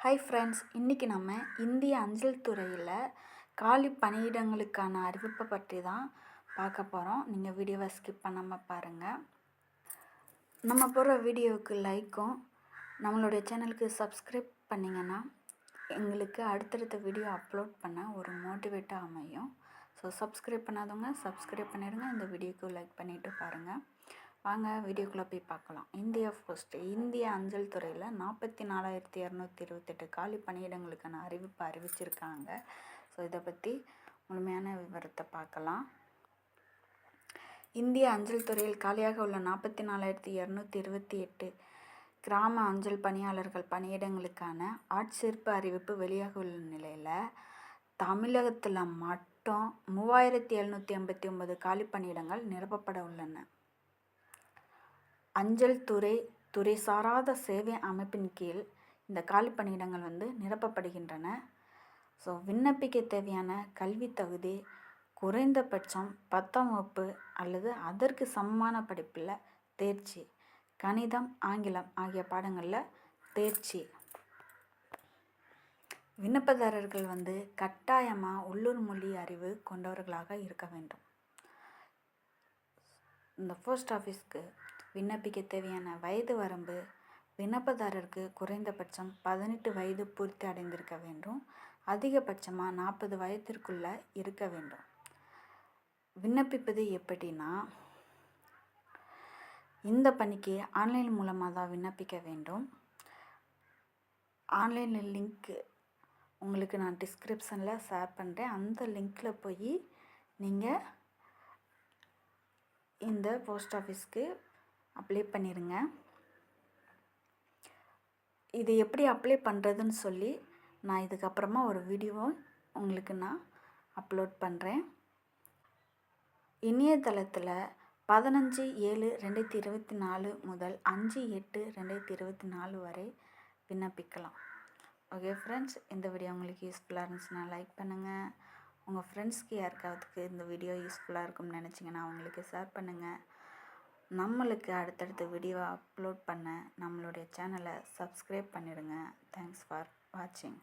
Hi friends, இன்றைக்கி நம்ம இந்திய அஞ்சல் துறையில் காலி பணியிடங்களுக்கான அறிவிப்பை பற்றி தான் பார்க்க போகிறோம். நீங்கள் வீடியோவை ஸ்கிப் பண்ணாமல் பாருங்கள். நம்ம போடுற வீடியோவுக்கு லைக்கும் நம்மளுடைய சேனலுக்கு சப்ஸ்கிரைப் பண்ணிங்கன்னா எங்களுக்கு அடுத்தடுத்த வீடியோ அப்லோட் பண்ண ஒரு மோட்டிவேட்டாக அமையும். ஸோ சப்ஸ்கிரைப் பண்ணாதவங்க சப்ஸ்கிரைப் பண்ணிடுங்க. இந்த வீடியோக்கு லைக் பண்ணிவிட்டு பாருங்கள். வாங்க வீடியோக்குள்ளே போய் பார்க்கலாம். இந்திய அஞ்சல் துறையில் 44,228 காலி பணியிடங்களுக்கான அறிவிப்பு அறிவிச்சிருக்காங்க. ஸோ இதை பற்றி முழுமையான விவரத்தை பார்க்கலாம். இந்திய அஞ்சல் துறையில் காலியாக உள்ள 44,228 கிராம அஞ்சல் பணியாளர்கள் பணியிடங்களுக்கான ஆட்சேர்ப்பு அறிவிப்பு வெளியாக உள்ள நிலையில் தமிழகத்தில் மட்டும் 3,789 காலி பணியிடங்கள் நிரப்பப்பட உள்ளன. அஞ்சல் துறை சாராத சேவை அமைப்பின் கீழ் இந்த காலி பணியிடங்கள் நிரப்பப்படுகின்றன. ஸோ விண்ணப்பிக்க தேவையான கல்வி தகுதி குறைந்தபட்சம் 10ஆம் வகுப்பு அல்லது அதற்கு சமமான படிப்பில் தேர்ச்சி, கணிதம், ஆங்கிலம் ஆகிய பாடங்களில் தேர்ச்சி. விண்ணப்பதாரர்கள் கட்டாயமாக உள்ளூர் மொழி அறிவு கொண்டவர்களாக இருக்க வேண்டும். இந்த போஸ்ட் ஆஃபீஸ்க்கு விண்ணப்பிக்க தேவையான வயது வரம்பு விண்ணப்பதாரருக்கு குறைந்தபட்சம் 18 வயது பூர்த்தி அடைந்திருக்க வேண்டும். அதிகபட்சமாக 40 வயதிற்குள்ளே இருக்க வேண்டும். விண்ணப்பிப்பது எப்படின்னா, இந்த பணிக்கு ஆன்லைன் மூலமாக தான் விண்ணப்பிக்க வேண்டும். ஆன்லைனில் லிங்க்கு உங்களுக்கு நான் டிஸ்கிரிப்ஷனில் ஷேர் பண்ணுறேன். அந்த லிங்க்கில் போய் நீங்கள் இந்த போஸ்ட் ஆஃபீஸ்க்கு அப்ளை பண்ணிடுங்க. இது எப்படி அப்ளை பண்ணுறதுன்னு சொல்லி நான் இதுக்கப்புறமா ஒரு வீடியோ உங்களுக்கு நான் அப்லோட் பண்ணுறேன். இணையதளத்தில் 15/7/2024 முதல் 5/8/2024 வரை விண்ணப்பிக்கலாம். ஓகே ஃப்ரெண்ட்ஸ், இந்த வீடியோ உங்களுக்கு யூஸ்ஃபுல்லாக இருந்துச்சுன்னா லைக் பண்ணுங்கள். உங்கள் ஃப்ரெண்ட்ஸ்க்கு யாருக்காவதுக்கு இந்த வீடியோ யூஸ்ஃபுல்லாக இருக்கும்னு நினச்சிங்கன்னா அவங்களுக்கு ஷேர் பண்ணுங்கள். நம்மளுக்கு அடுத்தடுத்த வீடியோ அப்லோட் பண்ண நம்மளுடைய சேனலை சப்ஸ்கிரைப் பண்ணிடுங்க. தேங்க்ஸ் ஃபார் வாட்சிங்.